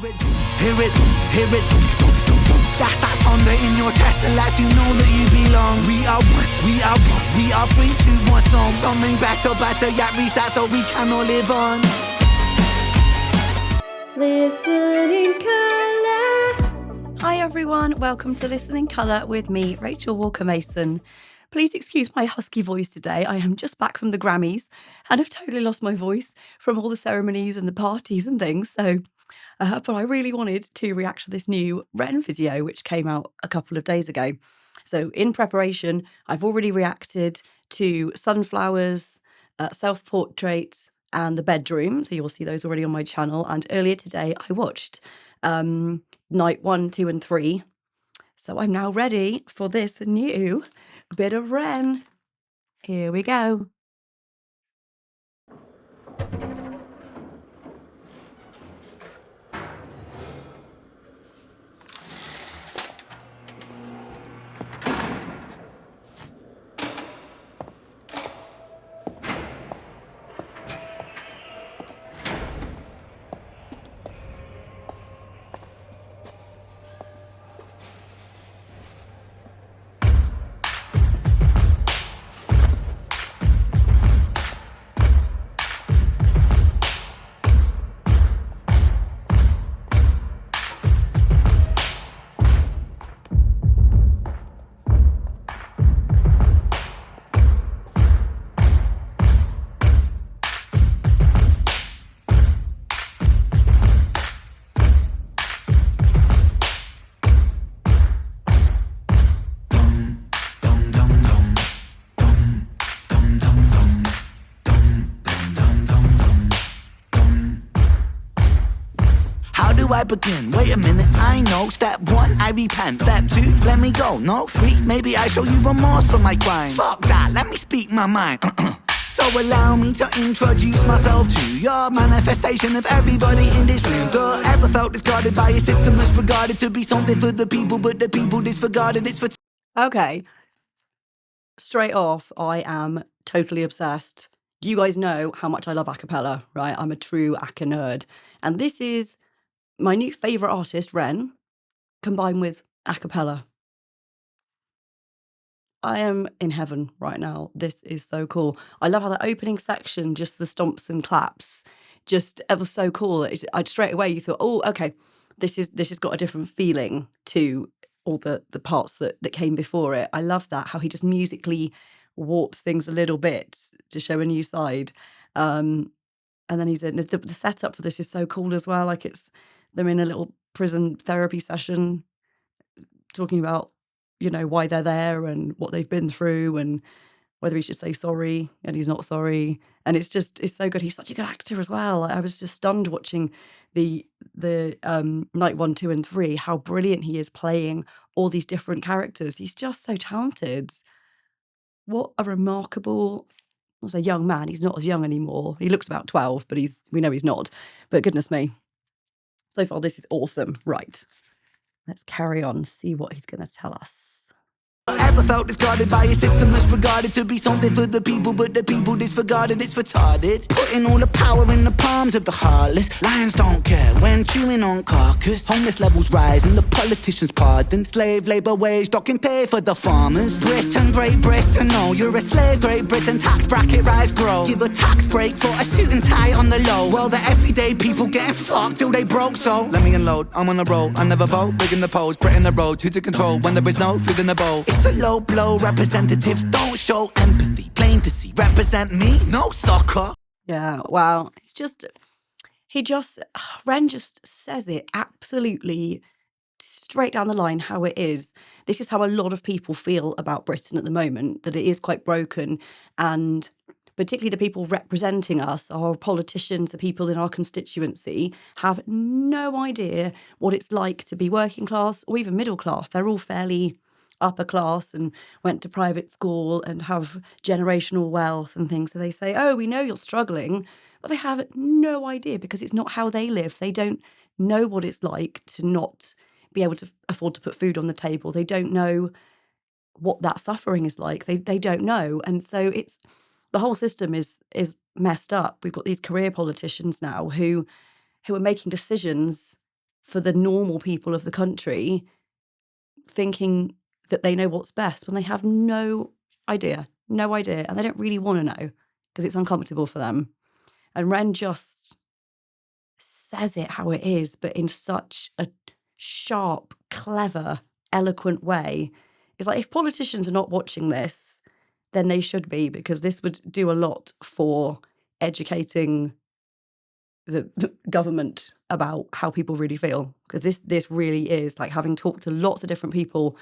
it, hear it. That's that thunder in your chest that lets you know that you belong. We are one, we are one, we are free to one song. Something better, yet reset so we can all live on. Listen in Colour. Hi everyone, welcome to Listen in Colour with me, Rachel Walker-Mason. Please excuse my husky voice today. I am just back from the Grammys and have totally lost my voice from all the ceremonies and the parties and things. But I really wanted to react to this new Ren video, which came out a couple of days ago. So in preparation, I've already reacted to Sunflowers, Self-Portraits and The Bedroom. So you'll see those already on my channel. And earlier today, I watched night 1, 2 and 3. So I'm now ready for this new bit of Ren. Here we go. I begin? Wait a minute, I know. Step 1, I repent. Step 2, let me go. No, 3, maybe I show you remorse for my crime. Fuck that, let me speak my mind. So allow me to introduce myself to your manifestation of everybody in this room. Duh, ever felt discarded by a system that's regarded to be something for the people, but the people disregarded it's for... Okay. Straight off, I am totally obsessed. You guys know how much I love acapella, right? I'm a true aca nerd. And this is my new favourite artist, Ren, combined with acapella. I am in heaven right now. This is so cool. I love how the opening section, just the stomps and claps, it was so cool. I'd straight away, you thought, oh, okay, this has got a different feeling to all the parts that came before it. I love that, how he just musically warps things a little bit to show a new side. And then he's in, the setup for this is so cool as well. Like they're in a little prison therapy session talking about, you know, why they're there and what they've been through and whether he should say sorry, and he's not sorry. And it's so good. He's such a good actor as well. I was just stunned watching the night 1, 2 and 3, how brilliant he is playing all these different characters. He's just so talented. What a remarkable, I was a young man. He's not as young anymore. He looks about 12, but we know he's not. But goodness me. So far, this is awesome. Right. Let's carry on, see what he's going to tell us. Ever felt discarded by a system that's regarded to be something for the people, but the people disregarded it's retarded. Putting all the power in the palms of the heartless. Lions don't care when chewing on carcass. Homeless levels rise and the politicians pardon. Slave labour wage docking pay for the farmers. Britain, Great Britain, no, you're a slave. Great Britain, tax bracket rise, grow. Give a tax break for a suit and tie on the low. Well, the everyday people getting fucked till they broke, so let me unload, I'm on a roll. I never vote, big in the polls, Britain the road, who to control when there is no food in the bowl. It's a low blow, representatives don't show empathy. Plain to see, represent me, no soccer. Yeah, wow. Ren just says it absolutely straight down the line how it is. This is how a lot of people feel about Britain at the moment, that it is quite broken, and particularly the people representing us, our politicians, the people in our constituency, have no idea what it's like to be working class or even middle class. They're all fairly upper class and went to private school and have generational wealth and things. So they say, oh, we know you're struggling, but they have no idea because it's not how they live. They don't know what it's like to not be able to afford to put food on the table. They don't know what that suffering is like. They don't know. And so the whole system is messed up. We've got these career politicians now who are making decisions for the normal people of the country thinking that they know what's best when they have no idea, and they don't really want to know because it's uncomfortable for them. And Ren just says it how it is, but in such a sharp, clever, eloquent way. It's like if politicians are not watching this, then they should be, because this would do a lot for educating the government about how people really feel. Because this really is like, having talked to lots of different people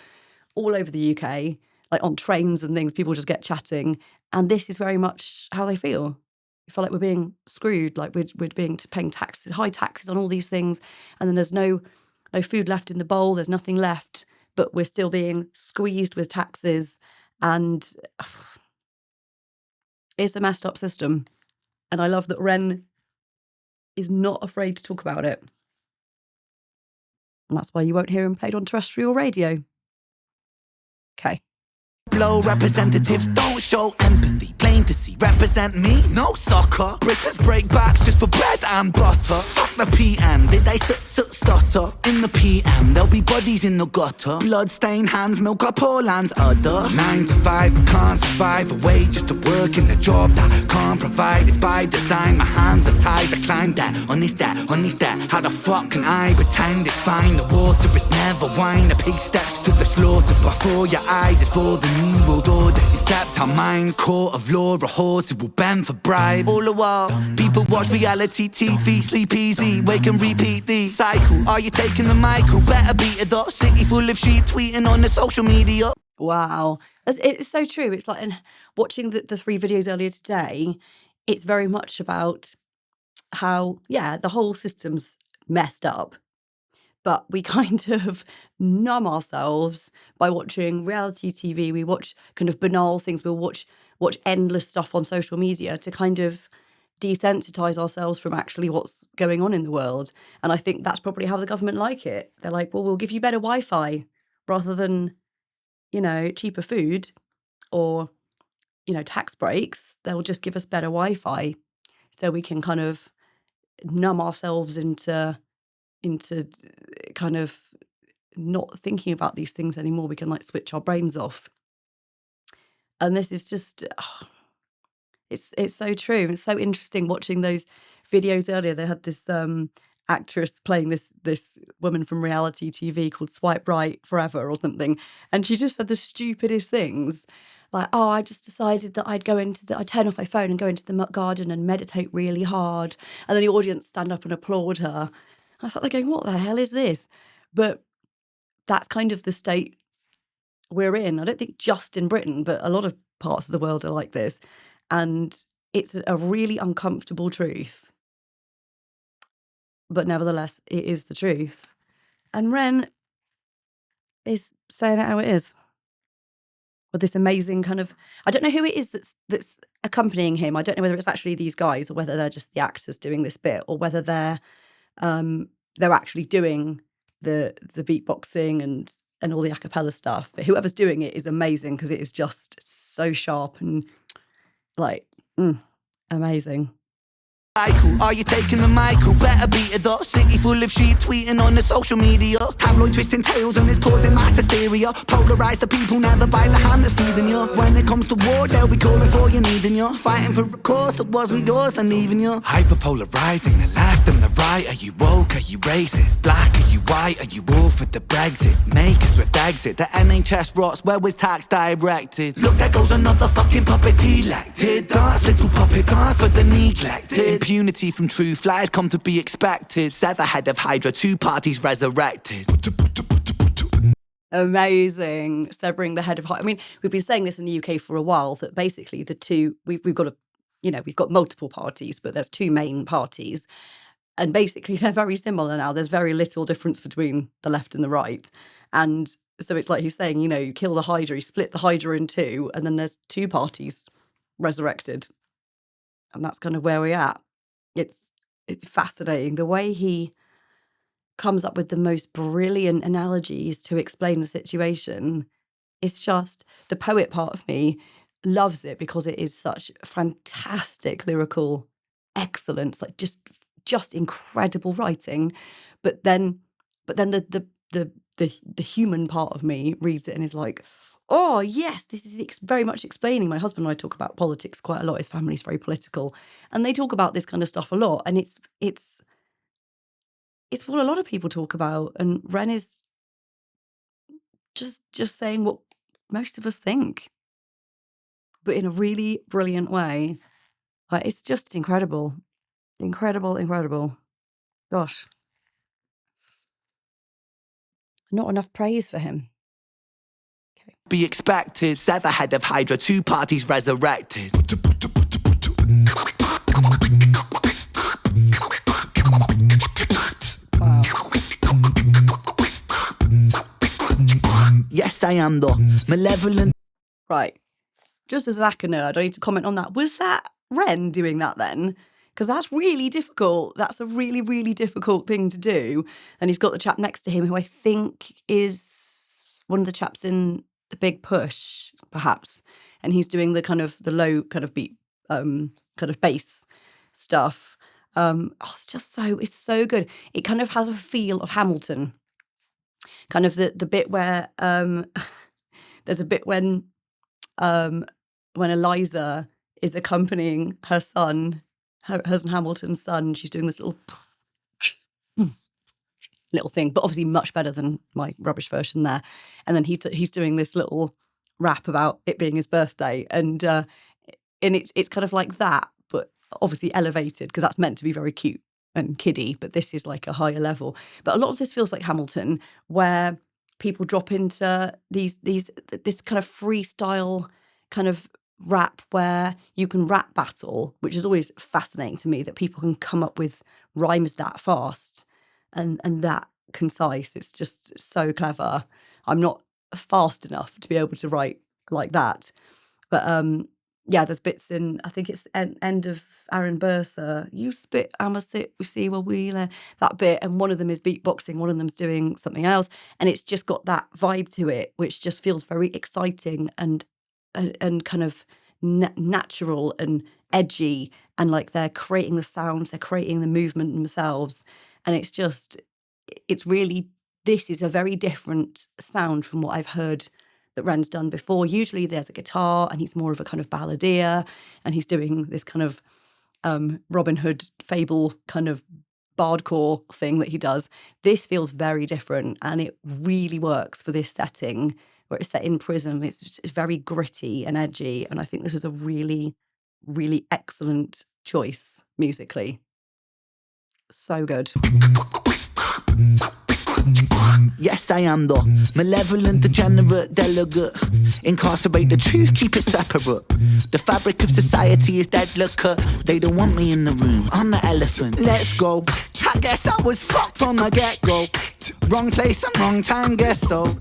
all over the UK, like on trains and things, people just get chatting, and this is very much how they feel. We feel like we're being screwed, like we're being paying taxes, high taxes on all these things, and then there's no food left in the bowl, there's nothing left, but we're still being squeezed with taxes, and it's a messed up system. And I love that Ren is not afraid to talk about it. And that's why you won't hear him played on terrestrial radio. Okay. Blow representatives don't show empathy. Plain to see, represent me, no soccer. Britons break backs just for bread and butter. Fuck the PM, did they stutter? In the PM, there'll be bodies in the gutter. Blood-stained hands, milk our poor land's udder. 9 to 5, I can't survive away just to work in a job that can't provide. It's by design, my hands are tied. I climb that, on this that. How the fuck can I pretend it's fine? The water is never wine. The pig steps to the slaughter before your eyes. It's for the new world order, except our minds. Court of law, a horse who will bend for bribe. All the while, people watch reality TV, sleep easy, wake and repeat the cycle. Are you taking the Michael? Better beat it up. City full of sheep tweeting on the social media. Wow. It's so true. It's like, and watching the 3 videos earlier today, it's very much about how, yeah, the whole system's messed up, but we kind of numb ourselves by watching reality TV. We watch kind of banal things. We'll watch endless stuff on social media to kind of desensitize ourselves from actually what's going on in the world. And I think that's probably how the government like it. They're like, well, we'll give you better Wi-Fi rather than, cheaper food or, tax breaks. They'll just give us better Wi-Fi so we can kind of numb ourselves into kind of not thinking about these things anymore. We can like switch our brains off. And this is just, it's so true. It's so interesting watching those videos earlier. They had this actress playing this woman from reality TV called Swipe Right Forever or something. And she just said the stupidest things. Like, oh, I just decided that I'd turn off my phone and go into the garden and meditate really hard. And then the audience stand up and applaud her. I thought, they're going, what the hell is this? But that's kind of the state we're in. I don't think just in Britain, but a lot of parts of the world are like this. And it's a really uncomfortable truth. But nevertheless, it is the truth. And Ren is saying it how it is. With this amazing kind of, I don't know who it is that's accompanying him. I don't know whether it's actually these guys or whether they're just the actors doing this bit, or whether they're actually doing the beatboxing and all the acapella stuff. But whoever's doing it is amazing, because it is just so sharp and like amazing. Are you taking the Michael? Better beat it up. City full of sheep tweeting on the social media. Tabloid twisting tails and it's causing mass hysteria. Polarise the people, never by the hand that's feeding you. When it comes to war, they'll be calling for you, needing you. Fighting for a cause that wasn't yours, then leaving you. Hyperpolarising the left and the right. Are you woke? Are you racist? Black? Are you white? Are you all for the Brexit? Make a swift exit. The NHS rots. Where was tax directed? Look, there goes another fucking puppet elected. Dance, little puppet, dance for the neglected. Impunity from truth, lies come to be expected. Sever head of Hydra, 2 parties resurrected. Amazing. Severing the head of Hydra. I mean, we've been saying this in the UK for a while, that basically the two, we've got we've got multiple parties, but there's 2 main parties. And basically they're very similar now. There's very little difference between the left and the right. And so it's like he's saying, you kill the Hydra, you split the Hydra in 2, and then there's 2 parties resurrected. And that's kind of where we're at. It's fascinating. The way he comes up with the most brilliant analogies to explain the situation. It's just, the poet part of me loves it because it is such fantastic lyrical excellence, like just incredible writing. But then But then the human part of me reads it and is like, oh yes, this is very much explaining. My husband and I talk about politics quite a lot. His family's very political, and they talk about this kind of stuff a lot. And it's what a lot of people talk about. And Ren is just saying what most of us think, but in a really brilliant way. It's just incredible, incredible. Gosh, not enough praise for him. Okay. Be expected. Sever head of Hydra, two parties resurrected. Wow. Yes, I am the malevolent. Right. Just as an acca nerd, I need to comment on that. Was that Ren doing that then? Because that's really difficult. That's a really, really difficult thing to do. And he's got the chap next to him who I think is one of the chaps in The Big Push, perhaps. And he's doing the kind of the low kind of beat, kind of bass stuff. It's so good. It kind of has a feel of Hamilton. Kind of the bit where there's a bit when Eliza is accompanying her son, hers and Hamilton's son, she's doing this little thing, but obviously much better than my rubbish version there. And then he's doing this little rap about it being his birthday, and it's kind of like that, but obviously elevated because that's meant to be very cute and kiddie, but this is like a higher level. But a lot of this feels like Hamilton, where people drop into this kind of freestyle kind of rap where you can rap battle, which is always fascinating to me, that people can come up with rhymes that fast and that concise. It's just so clever. I'm not fast enough to be able to write like that. But yeah, there's bits in, I think it's end of Aaron Bursa, you spit, I'ma sit, we see where we learn, that bit, and one of them is beatboxing, one of them's doing something else, and it's just got that vibe to it, which just feels very exciting and kind of natural and edgy, and like they're creating the sounds, they're creating the movement themselves, and it's really, this is a very different sound from what I've heard that Ren's done before. Usually there's a guitar and he's more of a kind of balladeer, and he's doing this kind of Robin Hood fable kind of bardcore thing that he does. This feels very different, and it really works for this setting where it's set in prison. It's very gritty and edgy, and I think this was a really, really excellent choice musically. So good. Yes, I am the malevolent, degenerate delegate. Incarcerate the truth, keep it separate. The fabric of society is dead liquor. They don't want me in the room, I'm the elephant. Let's go. I guess I was fucked from the get-go. Wrong place and wrong time, guess so.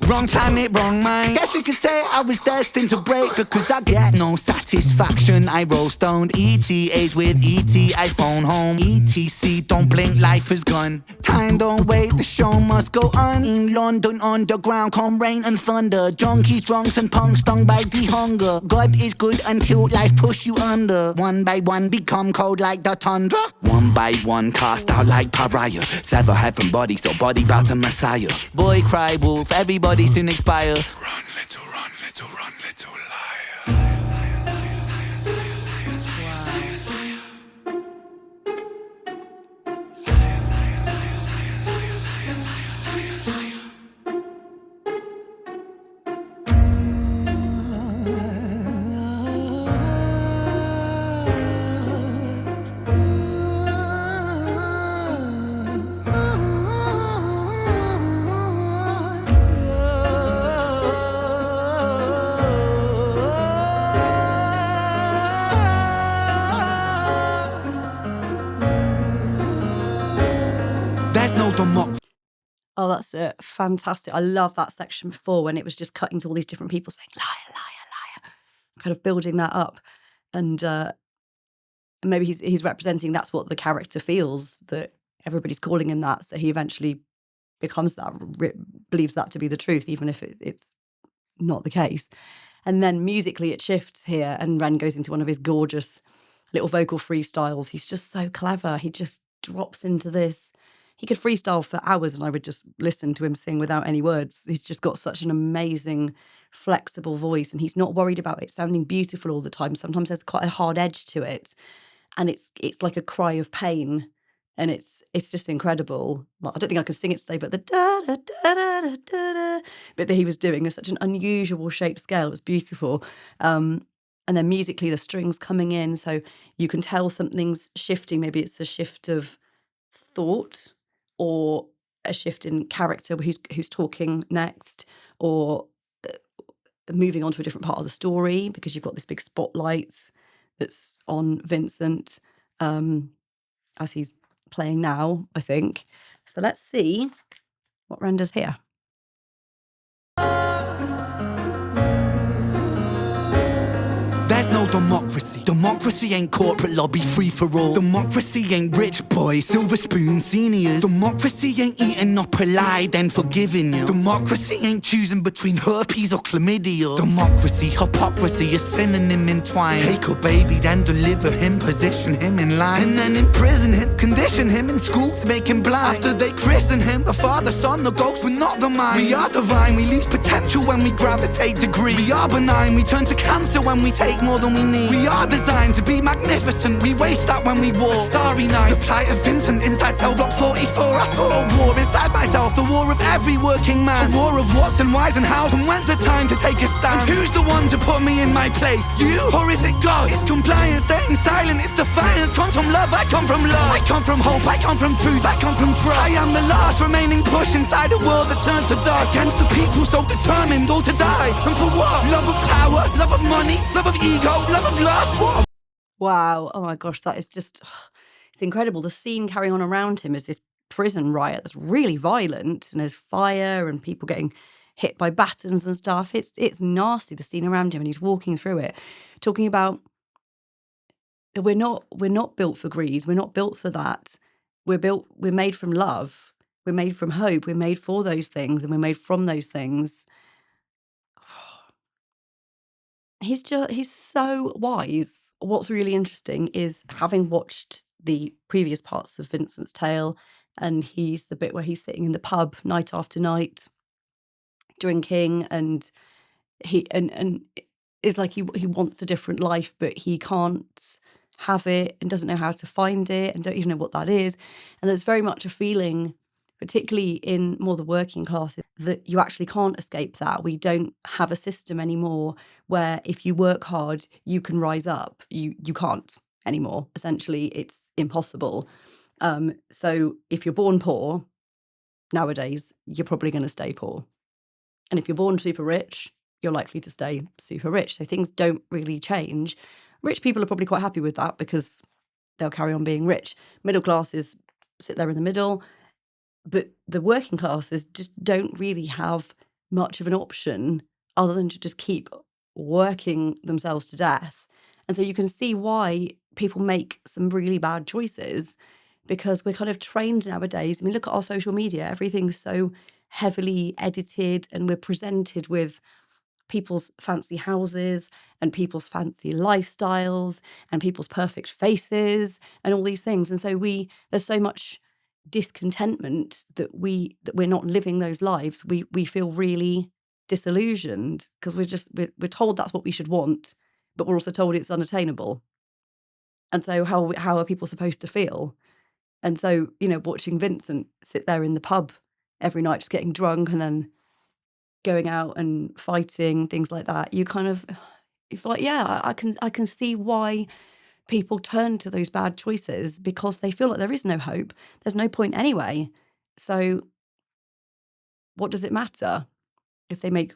Wrong planet, wrong mind. Guess you could say I was destined to break, because I get no satisfaction. I roll stoned, ETAs with ET, I phone home. ETC, don't blink, life is gone. Time don't wait, the show must go on. In London underground, come rain and thunder. Junkies, drunks and punks stung by the hunger. God is good until life push you under. One by one become cold like the tundra. One by one cast out like pariah. Sever heaven body, so body bow to Messiah. Boy cry wolf, everybody soon expire. Run little liar. Oh, that's fantastic. I love that section before when it was just cutting to all these different people saying, liar, liar, liar, kind of building that up. And maybe he's representing that's what the character feels, that everybody's calling him that. So he eventually becomes that, believes that to be the truth, even if it's not the case. And then musically it shifts here, and Ren goes into one of his gorgeous little vocal freestyles. He's just so clever. He just drops into this he could freestyle for hours and I would just listen to him sing without any words. He's just got such an amazing, flexible voice, and he's not worried about it sounding beautiful all the time. Sometimes there's quite a hard edge to it, and it's like a cry of pain, and it's just incredible. Like, I don't think I could sing it today, but the da da da da da da da bit that he was doing was such an unusual shaped scale. It was beautiful. And then musically, the strings coming in, so you can tell something's shifting. Maybe it's a shift of thought, or a shift in character who's talking next, or moving on to a different part of the story because you've got this big spotlight that's on Vincent, as he's playing now, I think. So let's see what Ren does here. There's no democracy. Democracy ain't corporate lobby free for all. Democracy ain't rich boys, silver spoon seniors. Democracy ain't eating up a lie, then forgiving you. Democracy ain't choosing between herpes or chlamydia. Democracy, hypocrisy, a synonym entwined. Take a baby, then deliver him, position him in line, and then imprison him, condition him in school to make him blind. After they christen him, the Father, Son, the Ghost, we're not the mind. We are divine, we lose potential when we gravitate to greed. We are benign, we turn to cancer when we take more than we need. We are designed to be magnificent, we waste that when we walk. A starry night, the plight of Vincent inside cell block 44. I fought a war inside myself, the war of every working man. A war of what's and why's and how's, and when's the time to take a stand? And who's the one to put me in my place? You, or is it God? It's compliance, staying silent. If defiance comes from love, I come from love. I come from hope, I come from truth, I come from trust. I am the last remaining push inside a world that turns to dust. Against the people so determined all to die. And for what? Love of power, love of money, love of ego, love of lust. What? Wow. Oh my gosh, that is just, it's incredible. The scene carrying on around him is this prison riot that's really violent, and there's fire and people getting hit by batons and stuff. It's nasty, the scene around him, and he's walking through it, talking about that we're not built for greed. We're not built for that. We're made from love. We're made from hope. We're made for those things, and we're made from those things. He's so wise. What's really interesting is having watched the previous parts of Vincent's tale, and he's the bit where he's sitting in the pub night after night, drinking, and it's like he wants a different life, but he can't have it and doesn't know how to find it and don't even know what that is. And there's very much a feeling, particularly in more the working classes, that you actually can't escape that. We don't have a system anymore where if you work hard, you can rise up. You can't anymore. Essentially, it's impossible. So if you're born poor, nowadays, you're probably going to stay poor. And if you're born super rich, you're likely to stay super rich. So things don't really change. Rich people are probably quite happy with that because they'll carry on being rich. Middle classes sit there in the middle. But the working classes just don't really have much of an option other than to just keep working themselves to death. And so you can see why people make some really bad choices, because we're kind of trained nowadays. I mean, look at our social media. Everything's so heavily edited, and we're presented with people's fancy houses and people's fancy lifestyles and people's perfect faces and all these things. And so there's so much discontentment that we're not living those lives. We feel really disillusioned because we're told that's what we should want, but we're also told it's unattainable. And so how are people supposed to feel? And so, watching Vincent sit there in the pub every night just getting drunk and then going out and fighting, things like that, you feel like, yeah, I can see why people turn to those bad choices, because they feel like there is no hope. There's no point anyway. So what does it matter if they make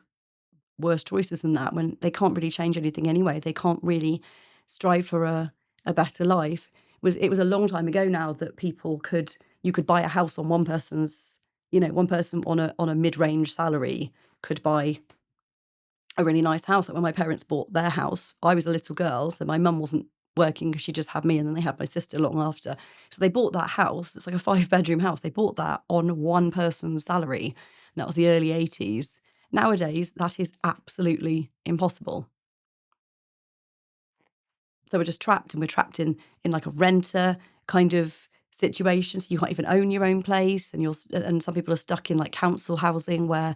worse choices than that when they can't really change anything anyway? They can't really strive for a better life. It was a long time ago now that you could buy a house on one person's, one person on a mid-range salary could buy a really nice house. Like when my parents bought their house, I was a little girl, so my mum wasn't working because she just had me, and then they had my sister long after. So they bought that house. It's like a 5-bedroom house. They bought that on one person's salary. And that was the early 80s. Nowadays, that is absolutely impossible. So we're just trapped, and we're trapped in like a renter kind of situations. You can't even own your own place, and some people are stuck in like council housing where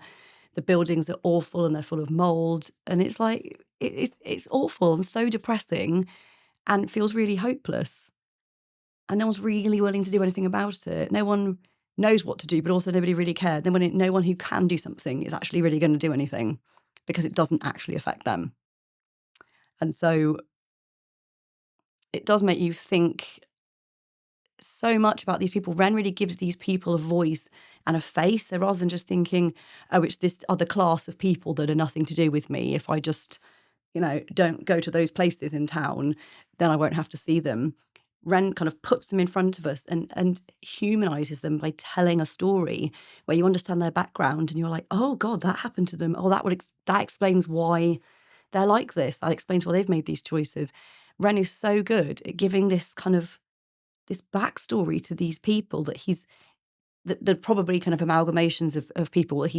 the buildings are awful and they're full of mold, and it's like it's awful and so depressing, and it feels really hopeless. And no one's really willing to do anything about it. No one knows what to do, but also nobody really cares. No one who can do something is actually really going to do anything because it doesn't actually affect them. And so it does make you think so much about these people. Ren really gives these people a voice and a face. So rather than just thinking, oh, it's this other class of people that are nothing to do with me, if I just, don't go to those places in town, then I won't have to see them. Ren kind of puts them in front of us and humanizes them by telling a story where you understand their background and you're like, oh God, that happened to them. Oh, that explains why they're like this. That explains why they've made these choices. Ren is so good at giving this backstory to these people that they're probably kind of amalgamations of people that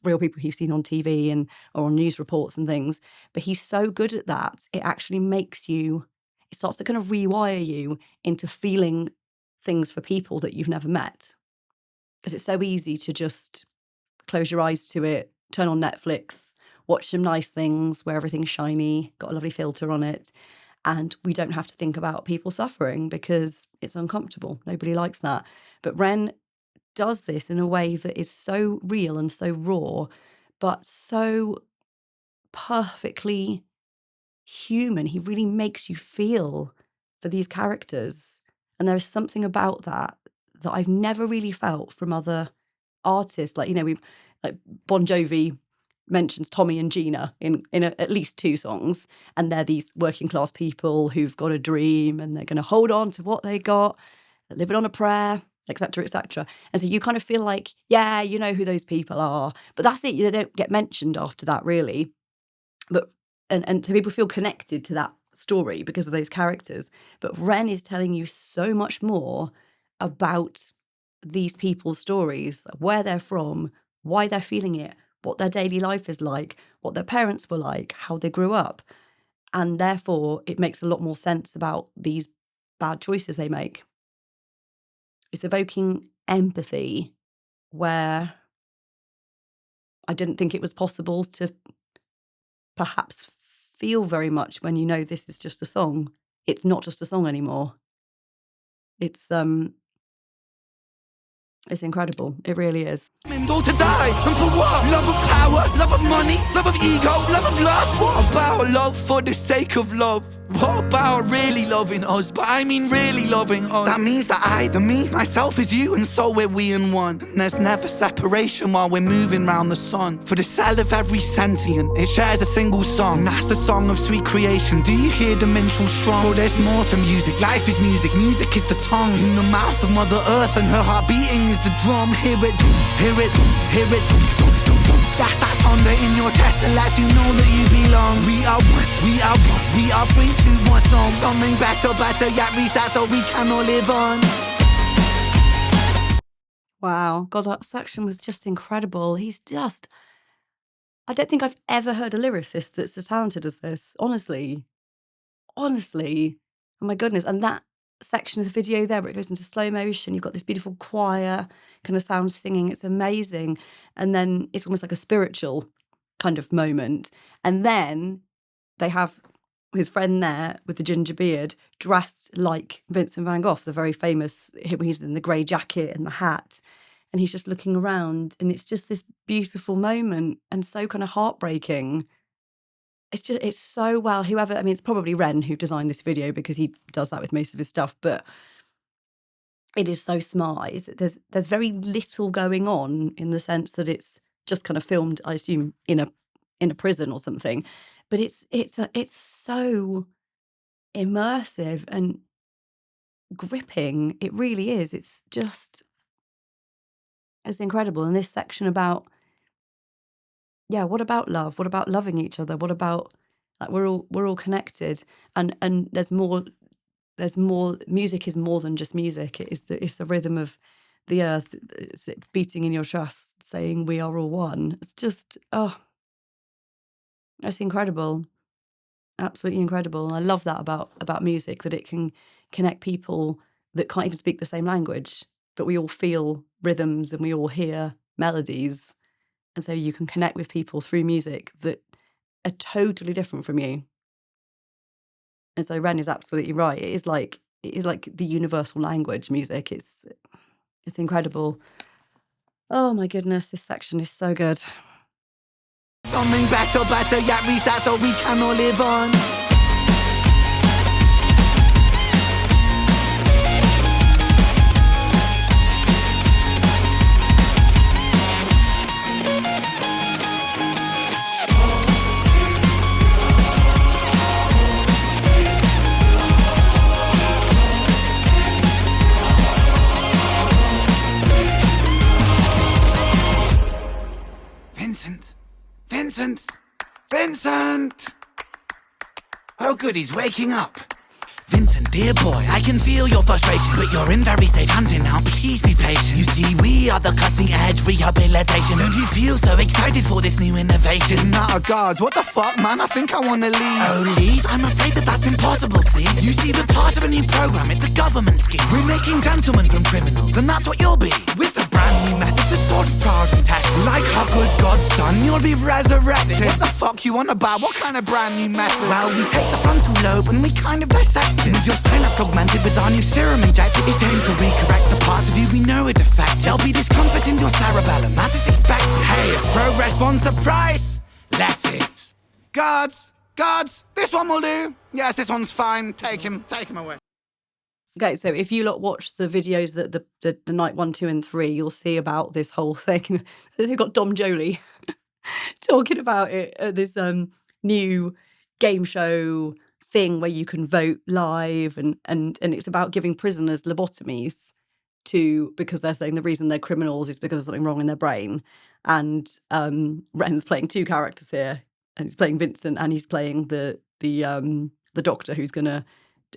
real people he's seen on TV or on news reports and things. But he's so good at that. It actually it starts to kind of rewire you into feeling things for people that you've never met. Because it's so easy to just close your eyes to it, turn on Netflix, watch some nice things where everything's shiny, got a lovely filter on it. And we don't have to think about people suffering because it's uncomfortable. Nobody likes that. But Ren does this in a way that is so real and so raw, but so perfectly human. He really makes you feel for these characters. And there is something about that I've never really felt from other artists. Like, we've like Bon Jovi mentions Tommy and Gina in at least 2 songs, and they're these working class people who've got a dream and they're going to hold on to what they got, live it on a prayer, etc., etc. And so you kind of feel like, yeah, you know who those people are, but that's it. They don't get mentioned after that, really. But and so people feel connected to that story because of those characters. But Ren is telling you so much more about these people's stories, where they're from, why they're feeling it, what their daily life is like, what their parents were like, how they grew up. And therefore, it makes a lot more sense about these bad choices they make. It's evoking empathy where I didn't think it was possible to perhaps feel very much when you know this is just a song. It's not just a song anymore. It's incredible. It really is. All to die, and for what? Love of power, love of money, love of ego, love of lust. What about love for the sake of love? What about really loving us? But I mean really loving us. That means that I, the me, myself is you, and so we're we in one. And there's never separation while we're moving round the sun. For the cell of every sentient, it shares a single song. And that's the song of sweet creation. Do you hear the minstrel strong? For there's more to music. Life is music. Music is the tongue in the mouth of Mother Earth, and her heart beating is the drum. Hear it, hear it, hear it. That's that thunder in your chest that lets you know that you belong. We are one, we are one, we are free to one song. Something better, yet reset so we can all live on. Wow. God, that section was just incredible. I don't think I've ever heard a lyricist that's as talented as this. Honestly. Oh my goodness. And that section of the video there where it goes into slow motion, you've got this beautiful choir kind of sound singing. It's amazing. And then it's almost like a spiritual kind of moment. And then they have his friend there with the ginger beard dressed like Vincent van Gogh, the very famous, he's in the grey jacket and the hat. And he's just looking around, and it's just this beautiful moment and so kind of heartbreaking. It's so well, it's probably Ren who designed this video because he does that with most of his stuff, but it is so smart. There's very little going on in the sense that it's just kind of filmed, I assume, in a prison or something, but it's so immersive and gripping. It really is. It's incredible. And this section about, yeah, what about love? What about loving each other? What about, like, we're all connected, and there's more. Music is more than just music. It's the rhythm of the earth. It's it beating in your chest, saying we are all one. It's just, it's incredible. Absolutely incredible. I love that about music, that it can connect people that can't even speak the same language, but we all feel rhythms and we all hear melodies. And so you can connect with people through music that are totally different from you. And so Ren is absolutely right. It is like the universal language, music. It's incredible. Oh my goodness, this section is so good. Something better, yeah, reset so we can all live on. Vincent! Oh good, he's waking up. Vincent, dear boy, I can feel your frustration, but you're in very safe hands here now, please be patient. You see, we are the cutting edge rehabilitation. Don't you feel so excited for this new innovation? Nah, gods, what the fuck, man? I think I wanna leave. Oh, leave? I'm afraid that that's impossible, see? You see, we're part of a new program, it's a government scheme. We're making gentlemen from criminals, and that's what you'll be. With a brand new method to sort of trials and tests. Like our good God's son, you'll be resurrected. What the fuck you on about? What kind of brand new method? Well, we take the frontal lobe and we kind of dissect it. With your synapse augmented with our new serum injected, it aims to recorrect the parts of you we know are defective. There'll be discomfort in your cerebellum, as it's expected. Hey, if progress wants a price, let it. Guards, this one will do. Yes, this one's fine. Take him away. Okay, so if you lot watch the videos that the night 1, 2, and 3, you'll see about this whole thing. They've got Dom Jolie talking about it at this new game show thing where you can vote live, and it's about giving prisoners lobotomies because they're saying the reason they're criminals is because there's something wrong in their brain. And Ren's playing two characters here, and he's playing Vincent and he's playing the doctor who's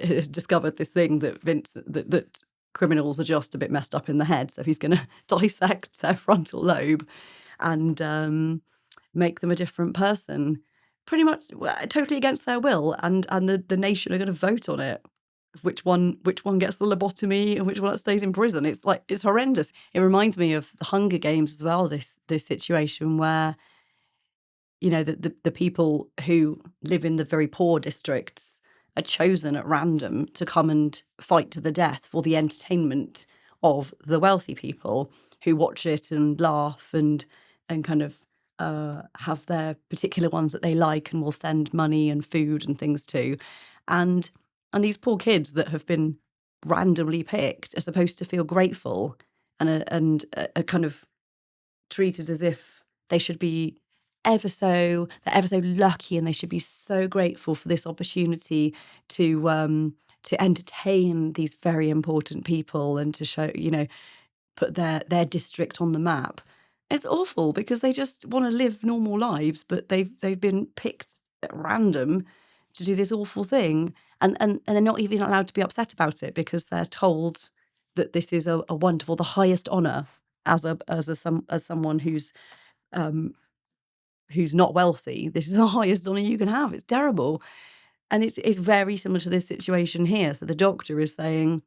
has discovered this thing that criminals are just a bit messed up in the head, so he's gonna dissect their frontal lobe and make them a different person, pretty much totally against their will, and the nation are going to vote on it, which one gets the lobotomy and which one stays in prison. It's horrendous. It reminds me of the Hunger Games as well, this situation where, you know, the people who live in the very poor districts are chosen at random to come and fight to the death for the entertainment of the wealthy people who watch it and laugh and kind of have their particular ones that they like and will send money and food and things to. And these poor kids that have been randomly picked are supposed to feel grateful and are kind of treated as if they should be they're ever so lucky, and they should be so grateful for this opportunity to entertain these very important people and to show, you know, put their district on the map. It's awful because they just want to live normal lives, but they've been picked at random to do this awful thing, and they're not even allowed to be upset about it because they're told that this is a wonderful, the highest honor as someone who's not wealthy. This is the highest honor you can have. It's terrible, and it's very similar to this situation here. So the doctor is saying,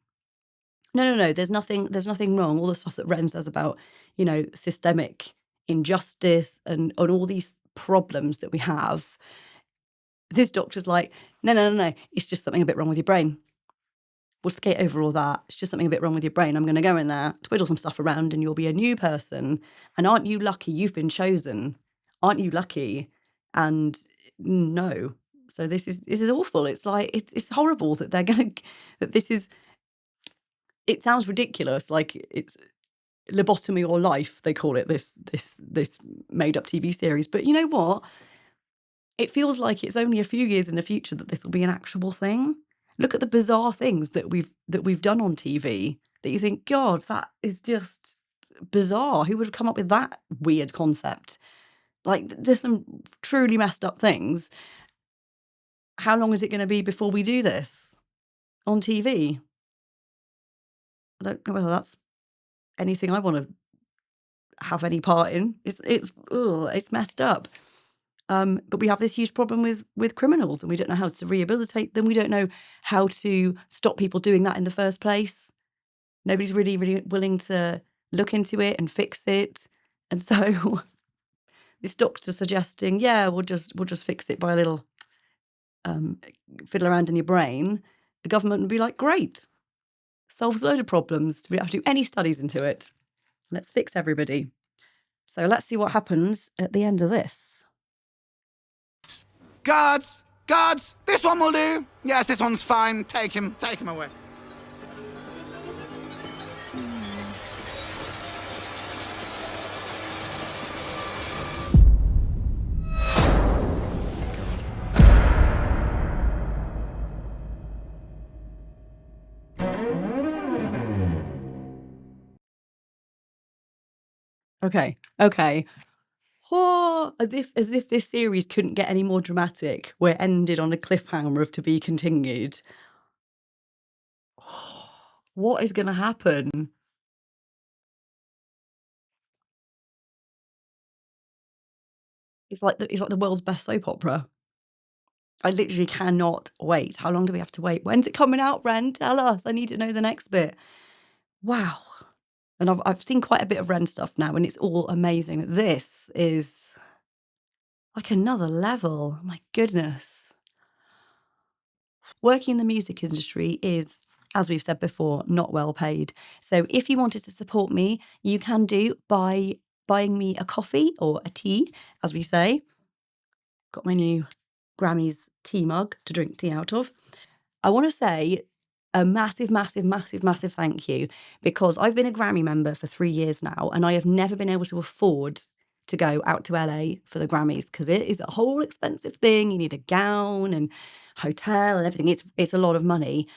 no, there's nothing wrong. All the stuff that Ren says about, you know, systemic injustice and all these problems that we have. This doctor's like, no, it's just something a bit wrong with your brain. We'll skate over all that. It's just something a bit wrong with your brain. I'm going to go in there, twiddle some stuff around, and you'll be a new person. And aren't you lucky you've been chosen? Aren't you lucky? And no. So this is awful. It's like it's horrible that this is. It sounds ridiculous, like it's Lobotomy or Life, they call it, this made up TV series. But you know what? It feels like it's only a few years in the future that this will be an actual thing. Look at the bizarre things that we've done on TV that you think, God, that is just bizarre. Who would have come up with that weird concept? Like, there's some truly messed up things. How long is it going to be before we do this on TV? I don't know whether that's anything I want to have any part in. It's messed up. But we have this huge problem with criminals, and we don't know how to rehabilitate them. We don't know how to stop people doing that in the first place. Nobody's really, really willing to look into it and fix it. And so this doctor suggesting, yeah, we'll just fix it by a little fiddle around in your brain. The government would be like, great, solves a load of problems. We don't have to do any studies into it. Let's fix everybody. So let's see what happens at the end of this. Guards, this one will do. Yes, this one's fine. Take him away. Okay. Oh, as if this series couldn't get any more dramatic. We're ended on a cliffhanger of to be continued. What is going to happen? It's like the world's best soap opera. I literally cannot wait. How long do we have to wait? When's it coming out, Ren? Tell us. I need to know the next bit. Wow. And I've seen quite a bit of Ren stuff now, and it's all amazing. This is like another level. My goodness. Working in the music industry is, as we've said before, not well paid. So if you wanted to support me, you can do by buying me a coffee or a tea, as we say. Got my new Grammys tea mug to drink tea out of. I want to say a massive, massive, massive, massive thank you, because I've been a Grammy member for 3 years now, and I have never been able to afford to go out to LA for the Grammys, because it is a whole expensive thing. You need a gown and hotel and everything. It's a lot of money.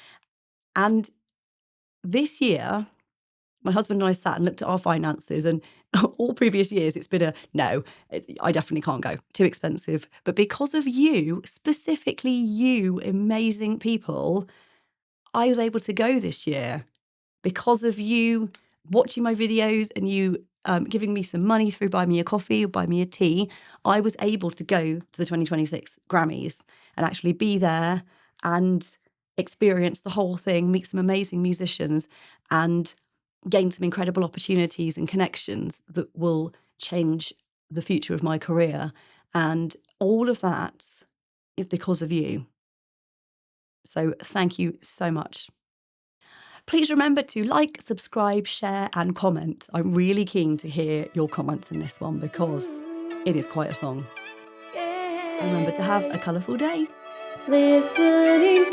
And this year, my husband and I sat and looked at our finances, and all previous years it's been no, I definitely can't go. Too expensive. But because of you, specifically you amazing people, I was able to go this year. Because of you watching my videos and you giving me some money through buy me a coffee or buy me a tea, I was able to go to the 2026 Grammys and actually be there and experience the whole thing, meet some amazing musicians, and gain some incredible opportunities and connections that will change the future of my career. And all of that is because of you. So thank you so much. Please remember to like, subscribe, share, and comment. I'm really keen to hear your comments in this one because it is quite a song. Remember to have a colourful day. Listening